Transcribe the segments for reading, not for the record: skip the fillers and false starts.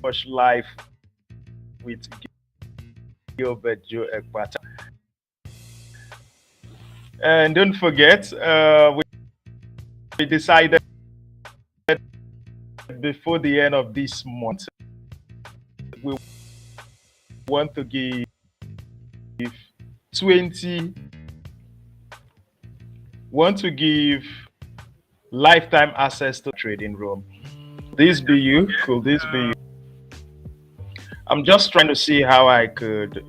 Watch live with Gilbert Joekpata. And don't forget, we decided before the end of this month, we want to give 20, want to give lifetime access to trading room. This be you? Could this be you? I'm just trying to see how I could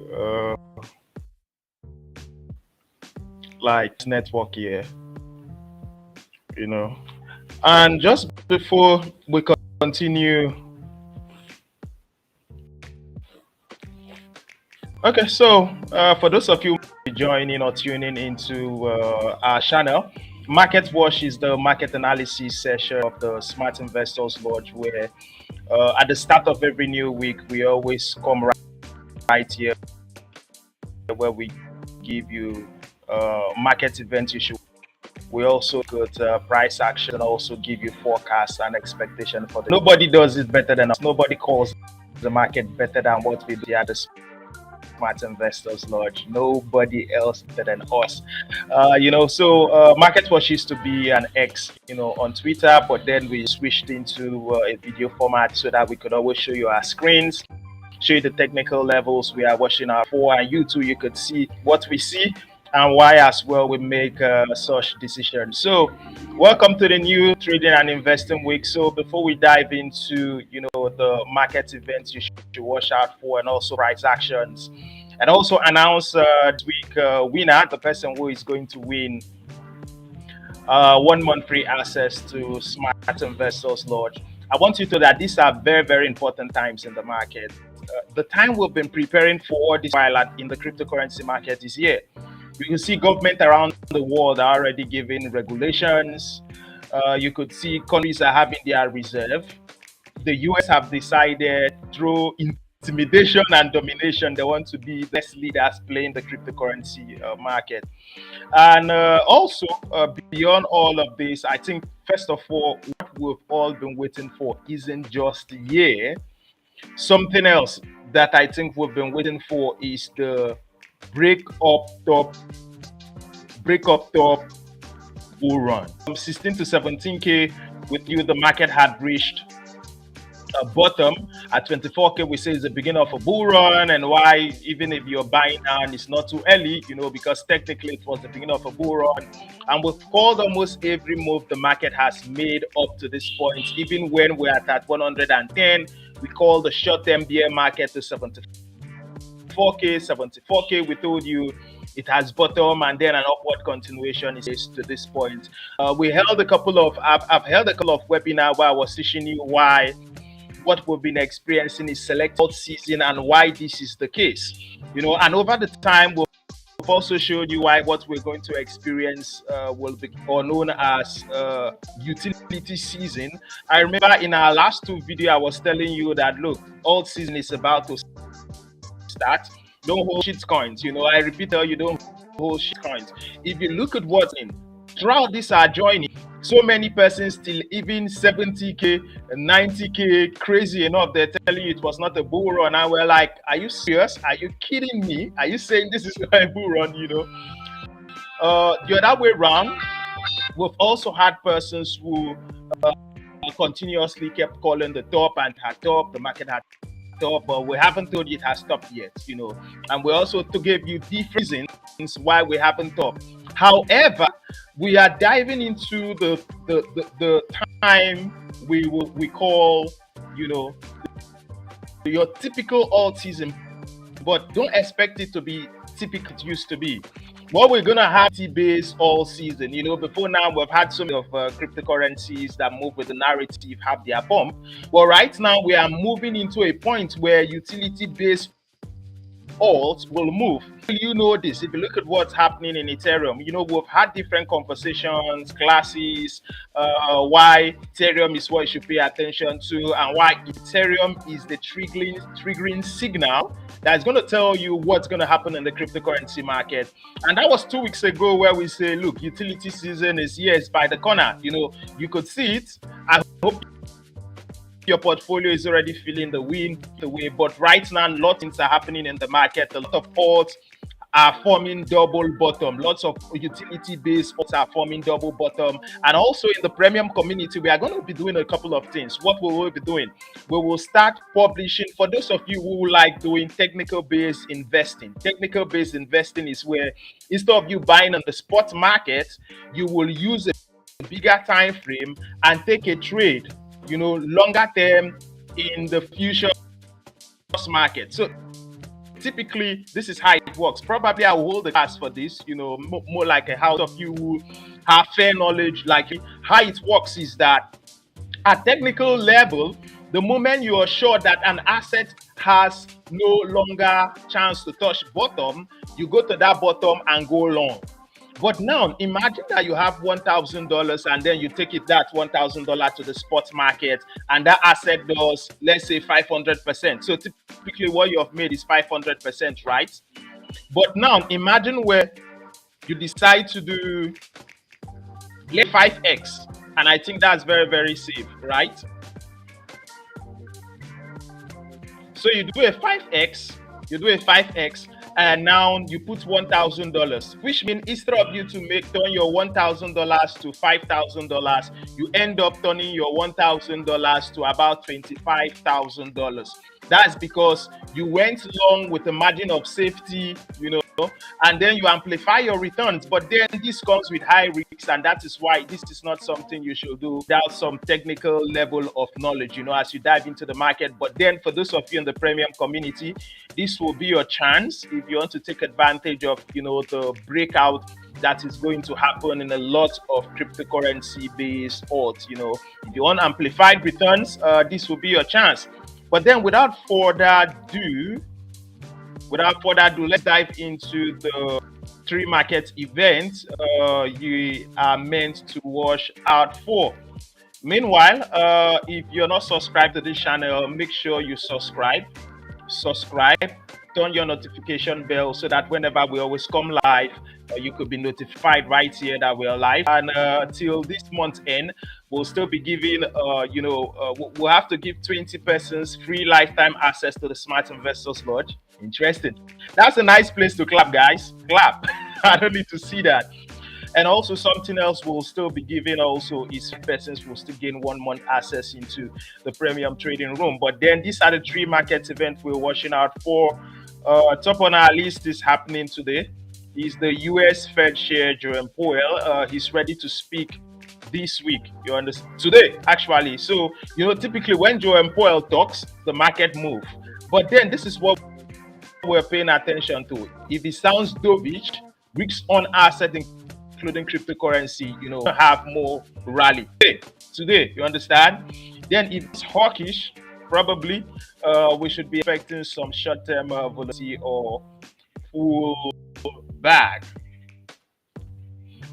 like network here, you know. And just before we continue, okay, so for those of you joining or tuning into our channel, Market Watch is the market analysis session of the Smart Investors Lodge, where at the start of every new week, we always come right here where we give you market event issue. We also got price action and also give you forecast and expectation for the. Nobody does it better than us. Nobody calls the market better than what we do at the Smart Investors Lodge. Nobody else better than us. So Market Watch used to be an X, on Twitter, but then we switched into a video format so that we could always show you our screens, show you the technical levels we are watching out for, and you too, you could see what we see and why as well we make such decisions. So welcome to the new trading and investing week. So before we dive into the market events you should watch out for, and also price actions, and also announce this week winner, the person who is going to win 1 month free access to Smart Investors Lodge, I want you to know that these are very, very important times in the market. The time we've been preparing for this while in the cryptocurrency market is here. You can see government around the world are already giving regulations. You could see countries are having their reserve. The US have decided through intimidation and domination, they want to be the best leaders playing the cryptocurrency market. And also, beyond all of this, I think, first of all, what we've all been waiting for isn't just a year. Something else that I think we've been waiting for is the break up top bull run. From 16 to 17K, with you, the market had reached a bottom at 24K. We say it's the beginning of a bull run, and why, even if you're buying now and it's not too early, because technically it was the beginning of a bull run. And we've called almost every move the market has made up to this point. Even when we're at 110, we call the short-term bear market to 74K. We told you it has bottom, and then an upward continuation is to this point. I've held a couple of webinars where I was teaching you why what we've been experiencing is select Altseason and why this is the case. And over the time we've also showed you why what we're going to experience will be known as utility season. I remember in our last 2 videos I was telling you that look, Altseason is about to start. Don't hold shit coins. I repeat, you don't hold shit coins. If you look at what's in throughout this are joining, so many persons still, even 70K, 90K, crazy enough, they're telling you it was not a bull run. And we're like, are you serious? Are you kidding me? Are you saying this is not a bull run? The other way around, we've also had persons who continuously kept calling the top and had top, the market had top, but we haven't told you it has stopped yet, and we also to give you different reasons why we haven't stopped. However, we are diving into the time we call your typical alt season, but don't expect it to be typical it used to be. What we're gonna have T-based all season. Before now we've had some of cryptocurrencies that move with the narrative have their bump, but right now we are moving into a point where utility-based alt will move. You know this. If you look at what's happening in Ethereum, we've had different conversations, classes, why Ethereum is what you should pay attention to, and why Ethereum is the triggering signal that's going to tell you what's going to happen in the cryptocurrency market. And that was 2 weeks ago, where we say, look, utility season is yes by the corner. You could see it. I hope your portfolio is already feeling the wind the way, but right now, lots of things are happening in the market. A lot of alts are forming double bottom. Lots of utility-based alts are forming double bottom. And also in the premium community, we are going to be doing a couple of things. What we will be doing, we will start publishing, for those of you who like doing technical-based investing. Technical-based investing is where, instead of you buying on the spot market, you will use a bigger time frame and take a trade, longer term in the futures market. So typically, this is how it works. Probably I will hold the class for this, more like a house of you who have fair knowledge. Like, how it works is that at technical level, the moment you are sure that an asset has no longer chance to touch bottom, you go to that bottom and go long. But now, imagine that you have $1,000 and then you take that $1,000 to the spot market, and that asset does, let's say, 500%. So typically what you have made is 500%, right? But now, imagine where you decide to do 5x, and I think that's very, very safe, right? So you do a 5x, and now you put $1,000, which means instead of you to turn your $1,000 to $5,000, you end up turning your $1,000 to about $25,000. That's because you went long with a margin of safety, and then you amplify your returns. But then this comes with high risks, and that is why this is not something you should do without some technical level of knowledge, as you dive into the market. But then for those of you in the premium community, this will be your chance if you want to take advantage of, the breakout that is going to happen in a lot of cryptocurrency-based alts. If you want amplified returns, this will be your chance. But then without further ado, let's dive into the three market events you are meant to watch out for. Meanwhile, if you're not subscribed to this channel, make sure you subscribe, turn your notification bell so that whenever we always come live, you could be notified right here that we're live. And till this month end, we'll still be giving, we'll have to give 20 persons free lifetime access to the Smart Investors Lodge. Interesting. That's a nice place to clap, guys. Clap. I don't need to see that. And also something else we'll still be giving also is persons will still gain 1 month access into the premium trading room. But then these are the three market events we're watching out for. Top on our list is happening today is the US Fed Chair Jerome Powell. He's ready to speak this week. You understand? Today, actually. So, typically when Jerome Powell talks, the market moves. But then this is what we're paying attention to. If it sounds dovish, risks on asset including cryptocurrency, have more rally. Today, you understand? Then if it's hawkish, probably we should be expecting some short-term volatility or pull back.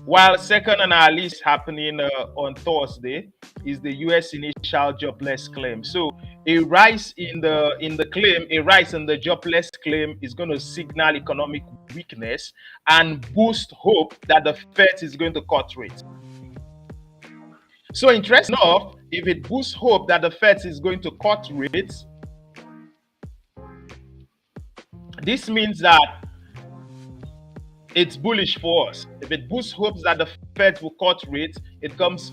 While second on our list happening on Thursday is the US initial jobless claim. So a rise in the jobless claim is going to signal economic weakness and boost hope that the Fed is going to cut rates. So interesting enough, if it boosts hope that the Fed is going to cut rates, this means that it's bullish for us. If it boosts hopes that the Fed will cut rates, it comes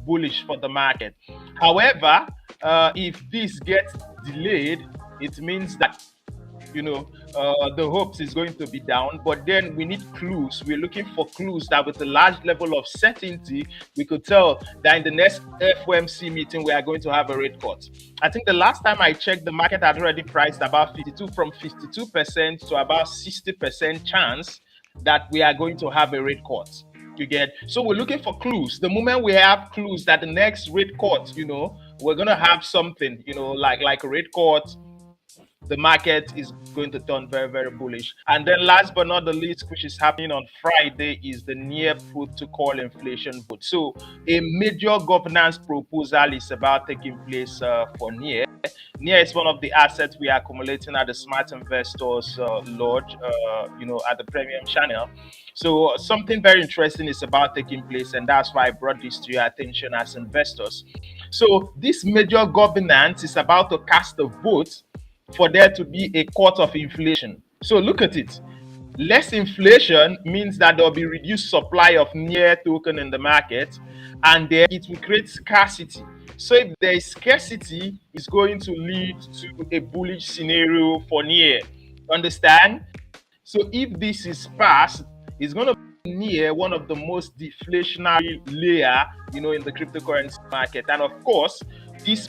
bullish for the market. However, if this gets delayed, it means that the hopes is going to be down. But then we need clues. We're looking for clues that with a large level of certainty, we could tell that in the next FOMC meeting, we are going to have a rate cut. I think the last time I checked, the market had already priced about 52% to about 60% chance that we are going to have a rate cut. You get? So we're looking for clues. The moment we have clues that the next rate cut, we're going to have something, like a rate cut, the market is going to turn very, very bullish. And then last but not the least, which is happening on Friday, is the near put to call inflation vote. So a major governance proposal is about taking place for near. Near is one of the assets we are accumulating at the Smart Investors Lodge, at the Premium channel. So something very interesting is about taking place, and that's why I brought this to your attention as investors. So this major governance is about to cast a vote for there to be a cut of inflation. So look at it. Less inflation means that there will be reduced supply of near token in the market, and then it will create scarcity. So if there is scarcity, it's going to lead to a bullish scenario for near. Understand? So if this is passed, it's going to be near one of the most deflationary layer, in the cryptocurrency market. And of course, this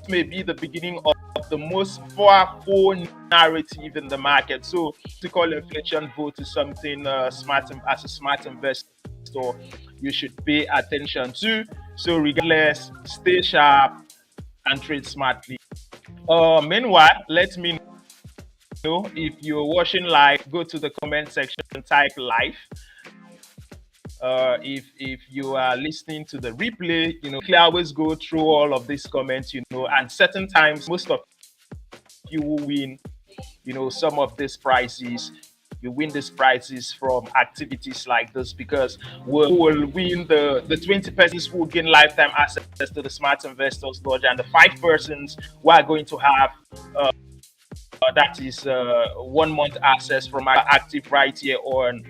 may be the beginning of the most powerful narrative in the market. So to call inflation vote is something smart as a smart investor you should pay attention to. So regardless, stay sharp and trade smartly. Meanwhile, let me know if you're watching live. Go to the comment section and type live. If you are listening to the replay, you always go through all of these comments, and certain times most of you will win, some of these prizes. You win these prizes from activities like this, because we will win the 20 persons who will gain lifetime access to the Smart Investors Lodge, and the 5 persons who are going to have that is 1 month access from our active right here on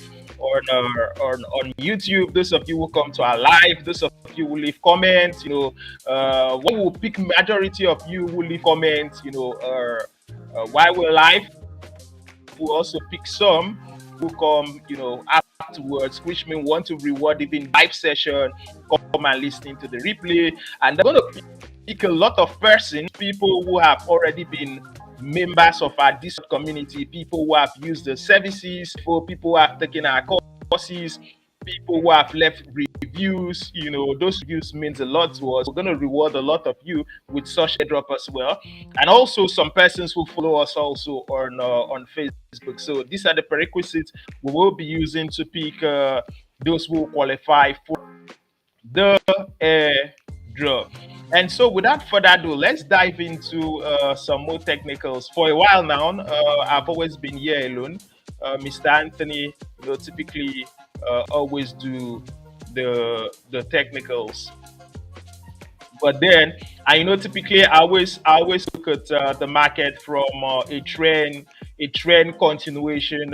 YouTube. Those of you who come to our live, those of you who leave comments, we will pick majority of you who leave comments, while we're live. We'll also pick some who come, afterwards, which means we want to reward even live session, come and listening to the replay. And I'm going to pick a lot of people who have already been members of our Discord community, people who have used the services, people who have taken our courses, people who have left reviews. Those reviews means a lot to us. We're going to reward a lot of you with such a drop as well, and also some persons who follow us also on Facebook. So these are the prerequisites we will be using to pick those who qualify for the airdrop. And so without further ado, let's dive into some more technicals. For a while now, I've always been here alone. Mr. Anthony, typically always do the technicals. But then, typically I always look at the market from a trend continuation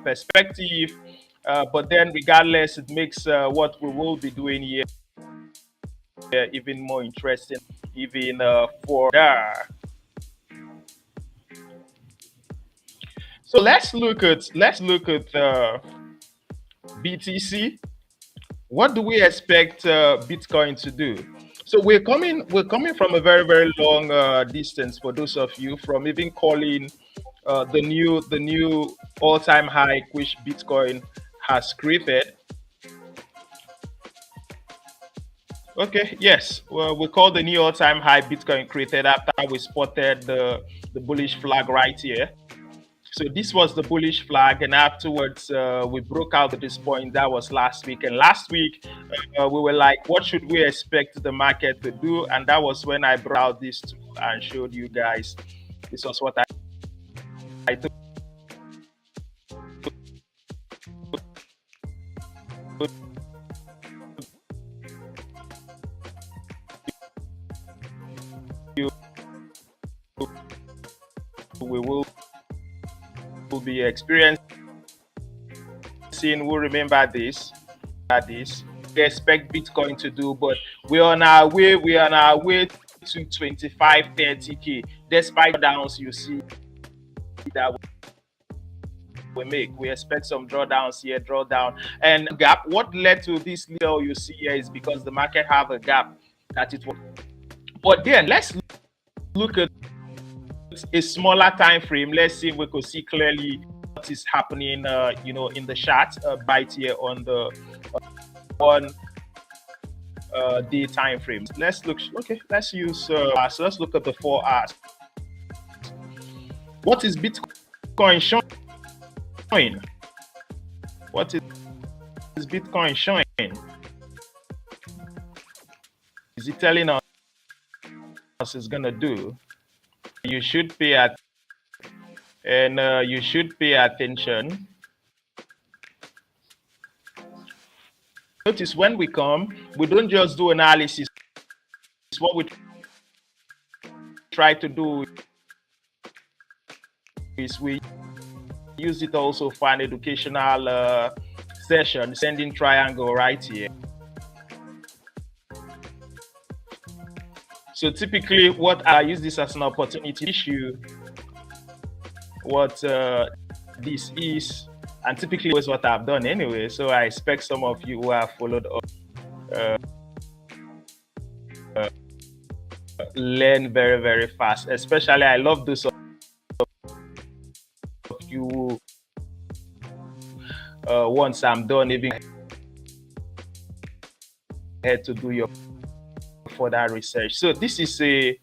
perspective. But then, regardless, it makes what we will be doing here even more interesting, even for that. So let's look at BTC. What do we expect Bitcoin to do? So we're coming from a very, very long distance, for those of you, from even calling the new all-time high which Bitcoin has created. Okay, yes, well, we call the new all-time high Bitcoin created after we spotted the bullish flag right here. So this was the bullish flag, and afterwards we broke out at this point. That was last week, and last week we were like, what should we expect the market to do? And that was when I brought out this tool and showed you guys. This was what I took. We will be experiencing. We'll remember this. We expect Bitcoin to do, but we're on our way. We are on our way to 25-30K. Despite downs, you see that we make. We expect some drawdowns here, drawdown, and gap. What led to this level you see here is because the market have a gap that it was. But then let's look at a smaller time frame. Let's see if we could see clearly what is happening in the chart right here on the day time frame. Let's look. Okay, let's use so let's look at the 4 hours. What is Bitcoin showing? What is Bitcoin showing? Is it telling us it's gonna do? You should pay you should pay attention. Notice when we come, we don't just do analysis. What we try to do is we use it also for an educational session, sending triangle right here. So typically what I use this as an opportunity issue what this is, and typically is what I've done anyway. So I expect some of you who have followed up learn very, very fast. Especially I love those of you once I'm done, even had to do your further research. So this is a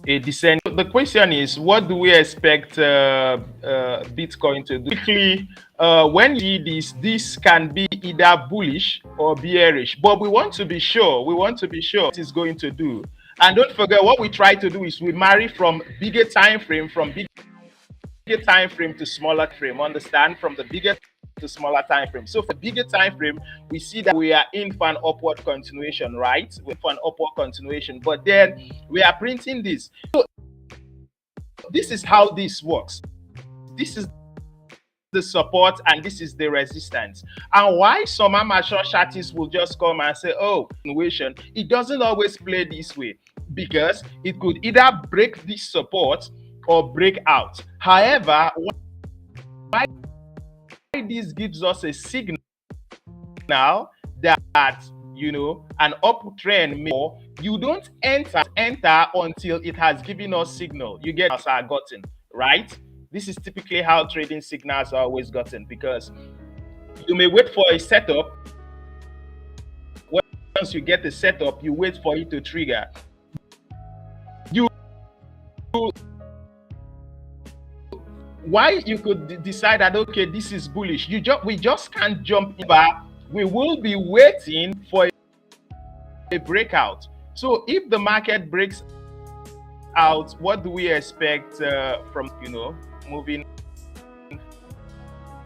descent. The question is, what do we expect Bitcoin to do? Quickly, when you see this can be either bullish or bearish, but we want to be sure. We want to be sure what it's going to do. And don't forget, what we try to do is we marry from bigger time frame, to smaller frame. Understand? From the bigger to smaller time frame. So for bigger time frame, we see that we are in for an upward continuation, right? We're for an upward continuation, but then we are printing this. So this is how this works. This is the support and this is the resistance. And why some amateur chartists will just come and say, oh, continuation, it doesn't always play this way, because it could either break this support or break out. However, why this gives us a signal that an uptrend may, you don't enter until it has given us signal. You get us are gotten, right? This is typically how trading signals are always gotten, because you may wait for a setup. Once you get the setup, you wait for it to trigger. Why you could decide that, okay, this is bullish. We just can't jump in, but we will be waiting for a breakout. So if the market breaks out, what do we expect from moving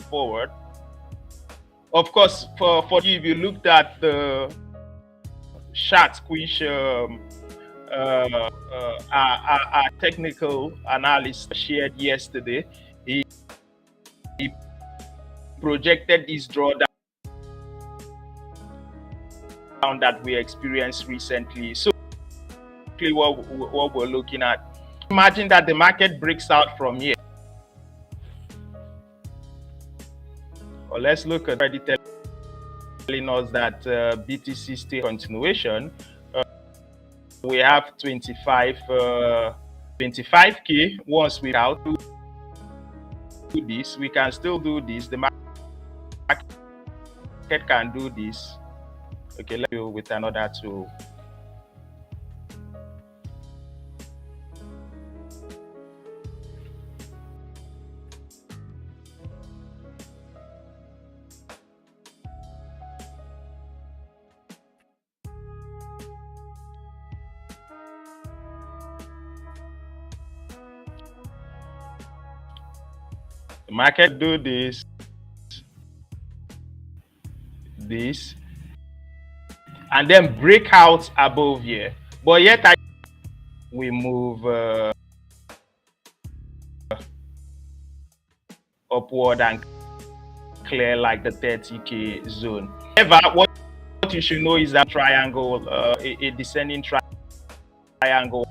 forward? Of course, for you, if you looked at the chart which our technical analyst shared yesterday, he projected this drawdown that we experienced recently. So what we're looking at, imagine that the market breaks out from here. Well, let's look at already telling us that BTC still continuation. We have 25K. Once we out do this, we can still do this. The market can do this. Okay, let's go with another tool. The market do this, and then break out above here. But yet we move upward and clear like the 30K zone. However, what you should know is that triangle, a descending triangle.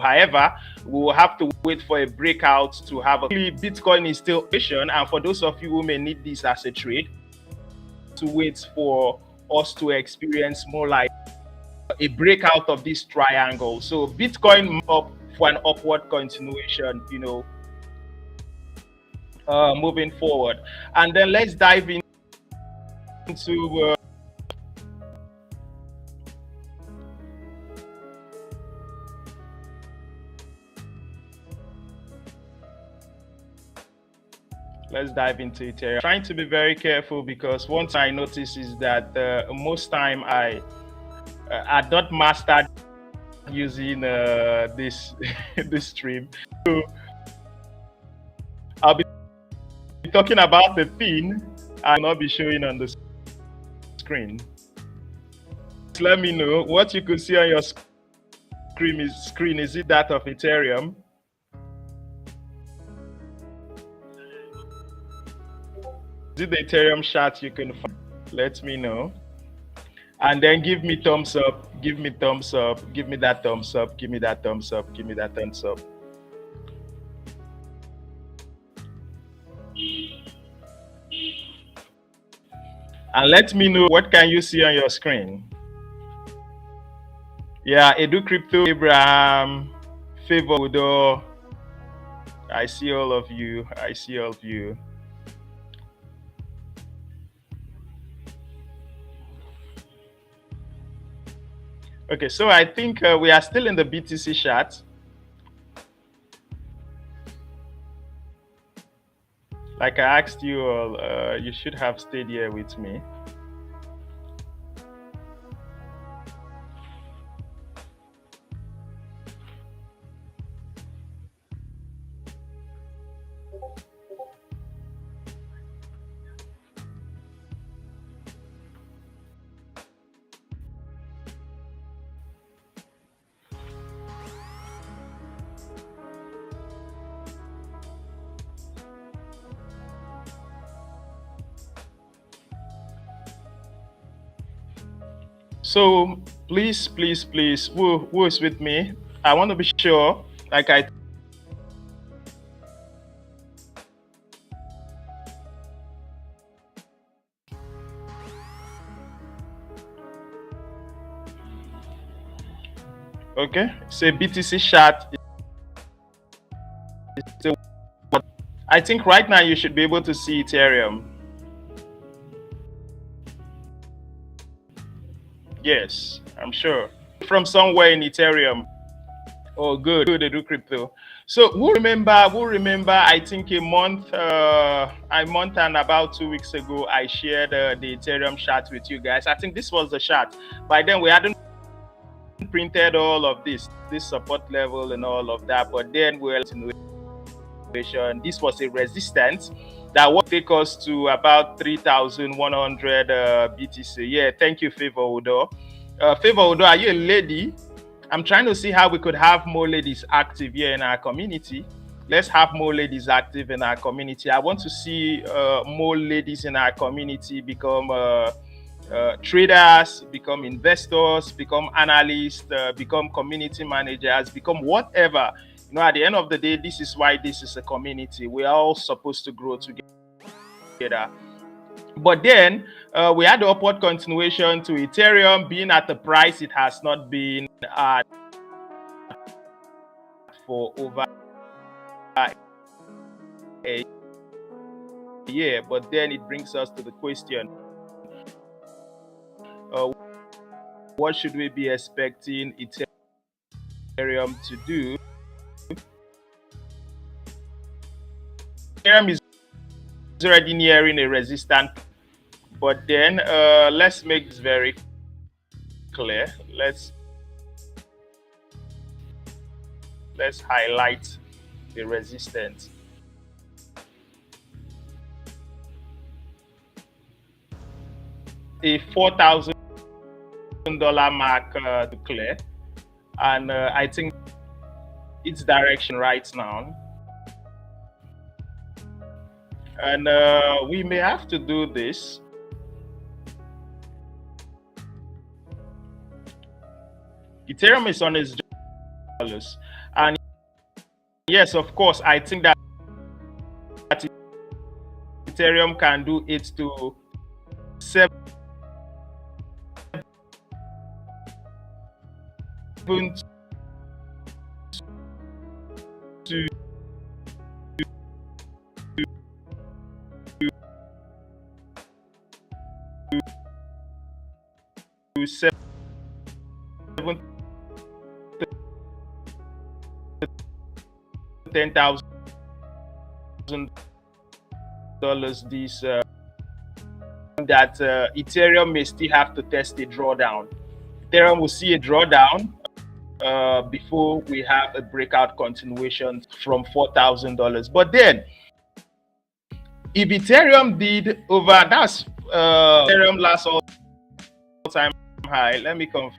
However, we will have to wait for a breakout to have a Bitcoin is still patient, and for those of you who may need this as a trade, to wait for us to experience more like a breakout of this triangle. So Bitcoin up for an upward continuation, moving forward. And then let's dive into let's dive into Ethereum. Trying to be very careful because one thing I notice is that most time I not mastered using this this stream. So I'll be talking about the thing I will not be showing on the screen. Let me know what you could see on your screen. Is it that of Ethereum? Is it the Ethereum chart you can find? Let me know. And then give me thumbs up, give me thumbs up, give me that thumbs up, give me that thumbs up, give me that thumbs up. And let me know what can you see on your screen. Yeah, Edu Crypto, Abraham, Favor Udo. I see all of you. I see all of you. Okay, so I think we are still in the BTC chart. Like I asked you all, you should have stayed here with me. So please, please, please, who is with me? I want to be sure, like I okay, say BTC chart. I think right now you should be able to see Ethereum. Yes, I'm sure. From somewhere in Ethereum. Oh, good. They do crypto. So who remember? I think a month and about 2 weeks ago, I shared the Ethereum chart with you guys. I think this was the chart. By then, we hadn't printed all of this support level and all of that. But then we were this was a resistance that will take us to about 3,100 BTC. Yeah, thank you, Favor Udo. Favor Udo, are you a lady? I'm trying to see how we could have more ladies active here in our community. Let's have more ladies active in our community. I want to see more ladies in our community become traders, become investors, become analysts, become community managers, become whatever. You know, at the end of the day, this is why this is a community. We're all supposed to grow together. But then we had the upward continuation to Ethereum being at the price it has not been at for over a year. But then it brings us to the question, what should we be expecting Ethereum to do? Ethereum is already nearing a resistance, but then let's make this very clear. Let's highlight the resistance. A $4,000 mark to clear, and I think its direction right now. And we may have to do this. Ethereum is on its dollars. And yes, of course, I think that Ethereum can do it to 7 to 7 $10,000 this that Ethereum may still have to test a drawdown. Ethereum will see a drawdown before we have a breakout continuation from $4,000. But then, if Ethereum did over, that's Ethereum last all-time high. Let me confirm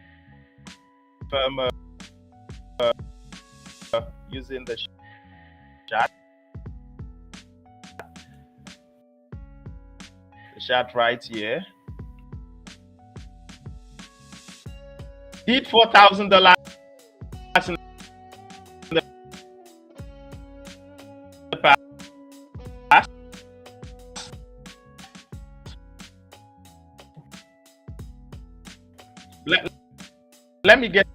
using the chat. The chat right here. Did $4,000 in the past. Let me get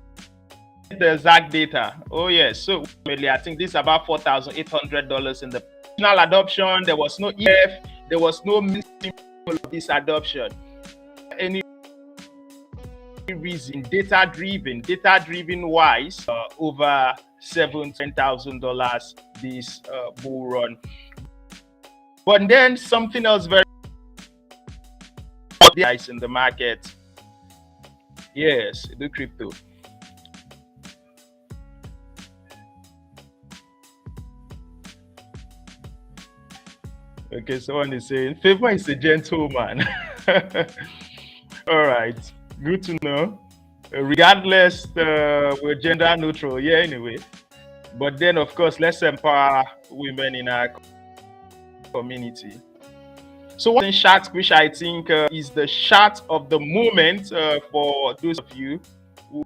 the exact data. Oh yes, so I think this is about $4,800 in the final adoption. There was no EF, there was no minimum of this adoption. Any reason, data driven wise, over $7,000 this bull run. But then something else very nice in the market. Yes, the crypto. Okay, someone is saying Favor is a gentleman. All right, good to know. Regardless, we're gender neutral, yeah, anyway. But then, of course, let's empower women in our community. So one chart which I think is the chart of the moment for those of you who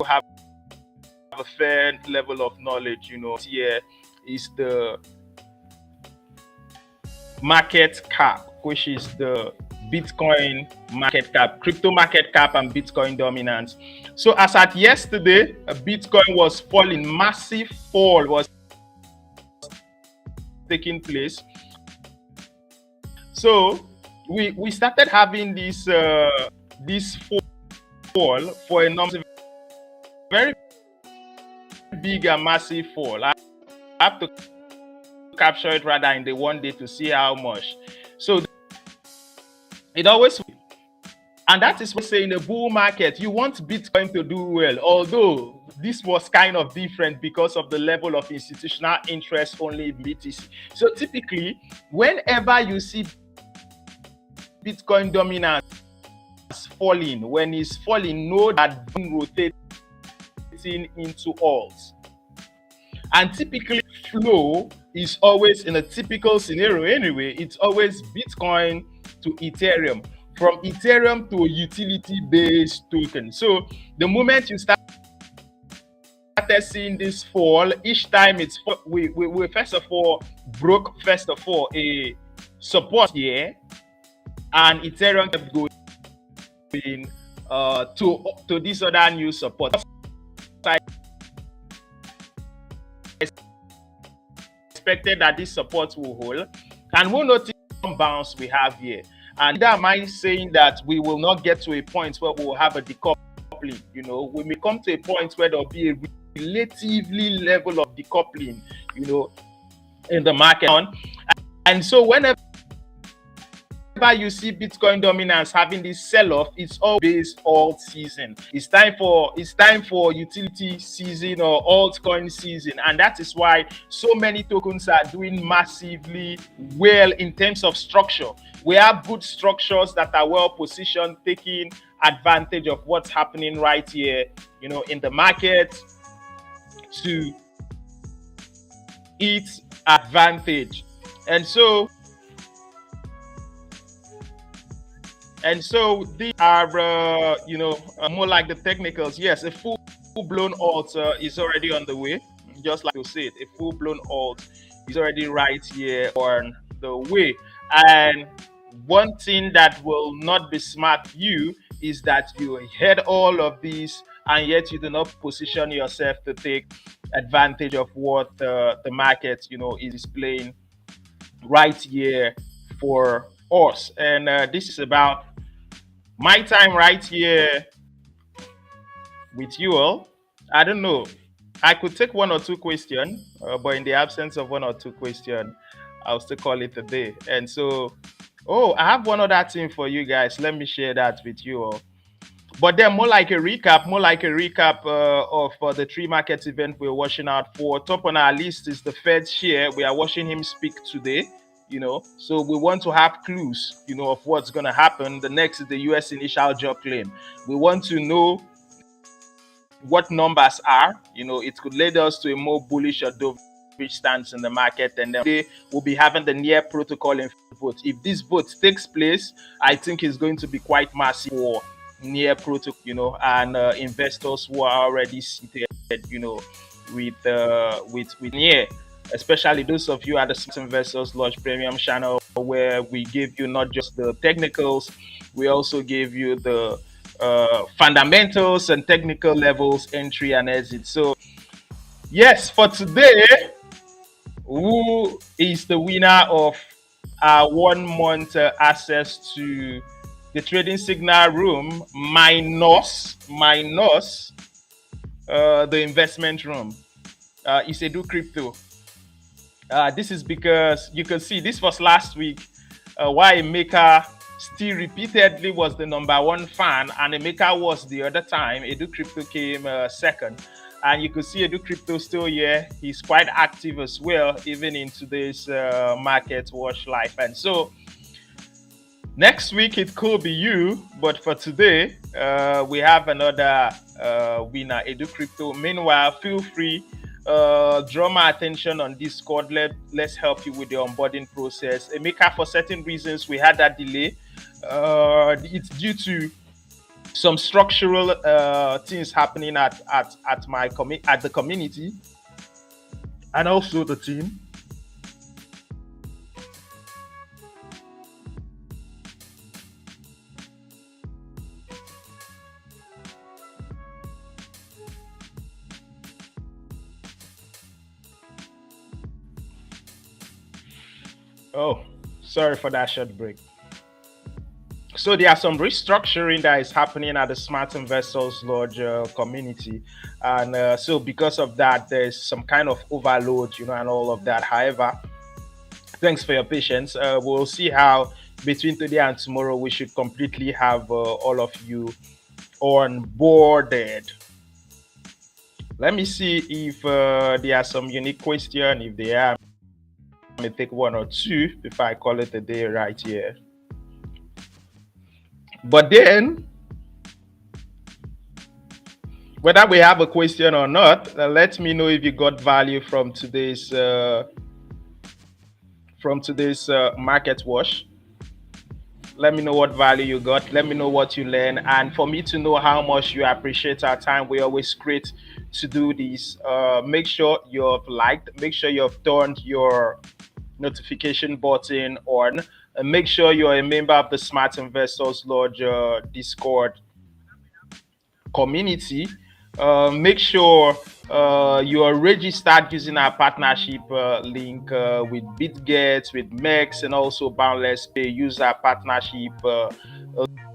have a fair level of knowledge, here is the market cap, which is the Bitcoin market cap, crypto market cap, and Bitcoin dominance. So as at yesterday, Bitcoin was falling, massive fall was taking place. So we started having this this fall for a number, very big and massive fall. I have to capture it rather in the one day to see how much. So it always, and that is what say in a bull market you want Bitcoin to do well, although this was kind of different because of the level of institutional interest only in BTC. So typically whenever you see Bitcoin dominance falling, when it's falling, know that rotating into alts. And typically flow is always, in a typical scenario anyway, it's always Bitcoin to Ethereum, from Ethereum to a utility-based token. So the moment you started seeing this fall, each time it's we first of all broke a support here, and Ethereum kept going to this other new support. I expected that this support will hold, and we'll notice some bounce we have here. And that might saying that we will not get to a point where we will have a decoupling. We may come to a point where there'll be a relatively level of decoupling, in the market. And so whenever you see Bitcoin dominance having this sell-off, it's always Altseason. It's time for utility season or altcoin season, and that is why so many tokens are doing massively well in terms of structure. We have good structures that are well positioned, taking advantage of what's happening right here, in the market to its advantage. And so these are, more like the technicals. Yes, a full-blown alt is already on the way. Just like you said, a full-blown alt is already right here on the way. And one thing that will not be smart for you is that you heard all of these and yet you do not position yourself to take advantage of what the market, is displaying right here for us. And this is about my time right here with you all. I don't know. I could take one or two questions, but in the absence of one or two questions, I'll still call it a day. And so, oh, I have one other thing for you guys. Let me share that with you all. But then more like a recap of the three markets event we're watching out for. Top on our list is the Fed share. We are watching him speak today. So we want to have clues, of what's going to happen. The next is the US initial job claim. We want to know what numbers are. It could lead us to a more bullish or dovish stance in the market. And then today we'll be having the near protocol in vote. If this vote takes place, I think it's going to be quite massive for near protocol, and investors who are already seated, with near, especially those of you at the Smart Investors Lodge Premium channel, where we give you not just the technicals, we also give you the fundamentals and technical levels, entry and exit. So yes, for today, who is the winner of our 1 month access to the trading signal room minus the investment room? Is Edu Crypto. This is because you can see this was last week, why Emeka still repeatedly was the #1 fan, and Emeka was the other time. Edu Crypto came second, and you could see Edu Crypto still here. He's quite active as well, even in today's market watch life. And so next week it could be you, but for today we have another winner, Edu Crypto. Meanwhile, feel free, draw my attention on Discord. Let's help you with the onboarding process. Emeka, for certain reasons, we had that delay. It's due to some structural things happening at the community and also the team. Oh, sorry for that short break. So there are some restructuring that is happening at the Smart Investors Lodge community, and so because of that, there's some kind of overload, and all of that. However, thanks for your patience. We'll see how between today and tomorrow we should completely have all of you onboarded. Let me see if there are some unique questions. If they are, I may take one or two before I call it a day right here. But then, whether we have a question or not, let me know if you got value from today's market wash. Let me know what value you got. Let me know what you learned, and for me to know how much you appreciate our time. We always great to do this. Make sure you've liked. Make sure you've turned your notification button on, and make sure you're a member of the Smart Investors Lodge Discord community. Make sure you are registered using our partnership link with BitGet, with MEX, and also Boundless Pay. Use our partnership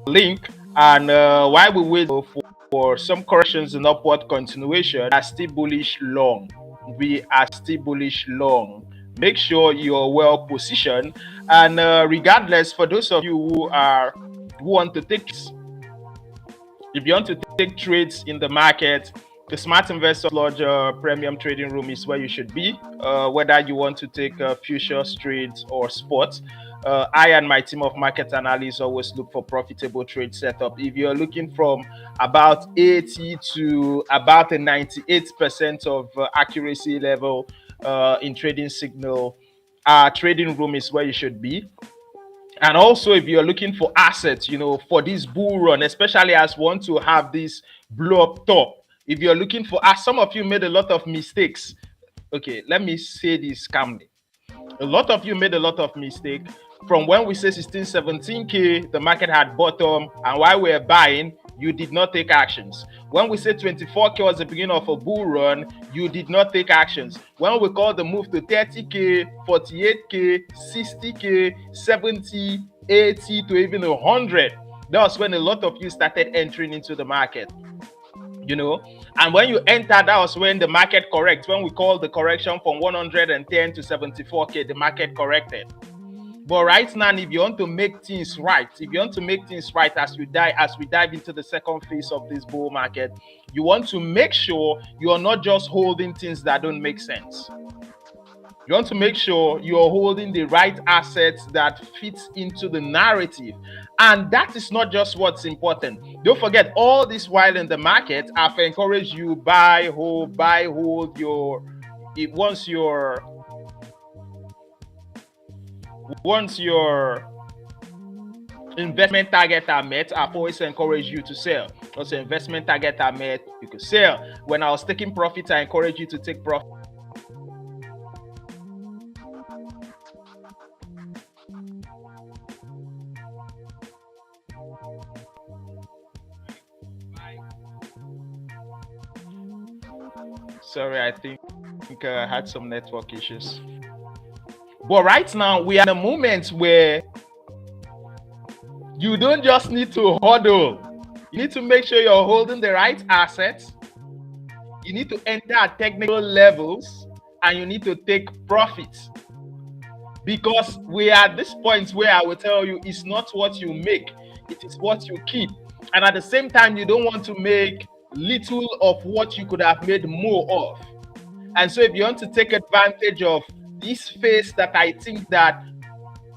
link. And while we wait for some corrections and upward continuation, we are still bullish long. Make sure you're well positioned. And regardless, for those of you who want to take, if you want to take trades in the market, the Smart Investor Lodge Premium Trading Room is where you should be. Whether you want to take futures trades or sports, I and my team of market analysts always look for profitable trade setup. If you're looking from about 80 to about a 98% of accuracy level in trading signal, our trading room is where you should be. And also, if you're looking for assets, for this bull run, especially as we want to have this blow up top, if you're looking for, as some of you made a lot of mistakes. Okay, let me say this calmly. A lot of you made a lot of mistakes. From when we say 16, 17K, the market had bottom, and while we were buying, you did not take actions. When we say 24K was the beginning of a bull run, you did not take actions. When we call the move to 30K, 48K, 60K, 70, 80 to even 100, that was when a lot of you started entering into the market. And when you enter, that was when the market corrects. When we call the correction from 110 to 74K, the market corrected. But right now, if you want to make things right, as we dive into the second phase of this bull market, you want to make sure you are not just holding things that don't make sense. You want to make sure you're holding the right assets that fits into the narrative. And that is not just what's important. Don't forget, all this while in the market, I've encouraged you buy, hold once your investment target are met, I've always encouraged you to sell. Once your investment target are met, you could sell. When I was taking profit, I encourage you to take profit. Sorry, I think I had some network issues. But right now, we are in a moment where you don't just need to hodl. You need to make sure you're holding the right assets. You need to enter at technical levels, and you need to take profits. Because we are at this point where I will tell you, it's not what you make, it is what you keep. And at the same time, you don't want to make little of what you could have made more of. And so if you want to take advantage of this phase that I think that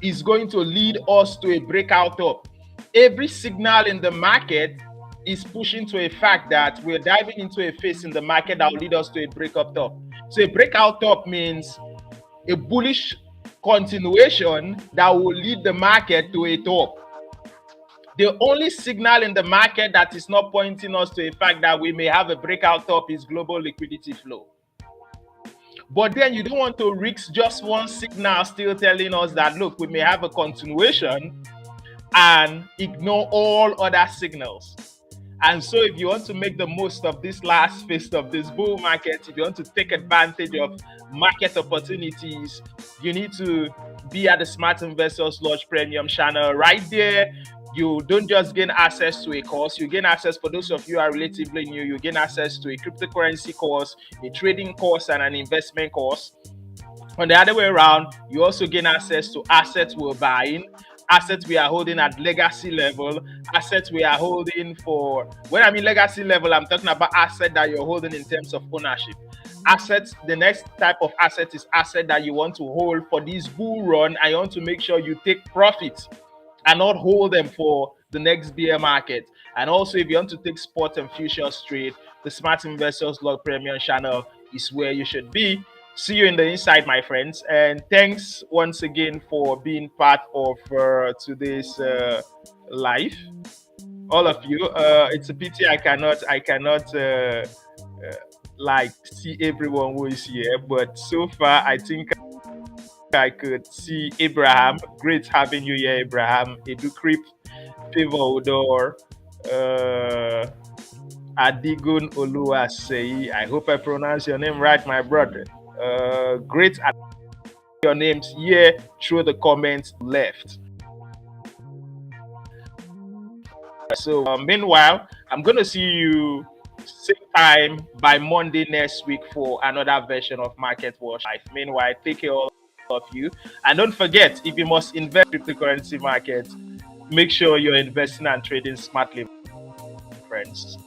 is going to lead us to a breakout top, every signal in the market is pushing to a fact that we're diving into a phase in the market that will lead us to a breakout top. So a breakout top means a bullish continuation that will lead the market to a top. The only signal in the market that is not pointing us to a fact that we may have a breakout top is global liquidity flow. But then you don't want to risk just one signal still telling us that, look, we may have a continuation, and ignore all other signals. And so if you want to make the most of this last phase of this bull market, if you want to take advantage of market opportunities, you need to be at the Smart Investors Lodge Premium channel. Right there, you don't just gain access to a course, you gain access, for those of you who are relatively new, you gain access to a cryptocurrency course, a trading course, and an investment course. On the other way around, you also gain access to assets we're buying, assets we are holding at legacy level, assets we are holding for, when I mean legacy level, I'm talking about asset that you're holding in terms of ownership. Assets, the next type of asset is asset that you want to hold for this bull run, and you want to make sure you take profits and not hold them for the next bear market. And also, if you want to take spot and futures trade, the Smart Investors Log Premium channel is where you should be. See you in the inside, my friends, and thanks once again for being part of today's live. All of you, it's a pity I cannot like see everyone who is here, but so far I think I could see Abraham. Great having you here, Abraham. Edu Creep, Favor Odor, Adigun Oluwasei. I hope I pronounce your name right, my brother. Great at your names here through the comments left. So meanwhile, I'm going to see you same time by Monday next week for another version of Market Watch Live. Meanwhile, take care all of you. And don't forget, if you must invest in cryptocurrency market, make sure you're investing and trading smartly, friends.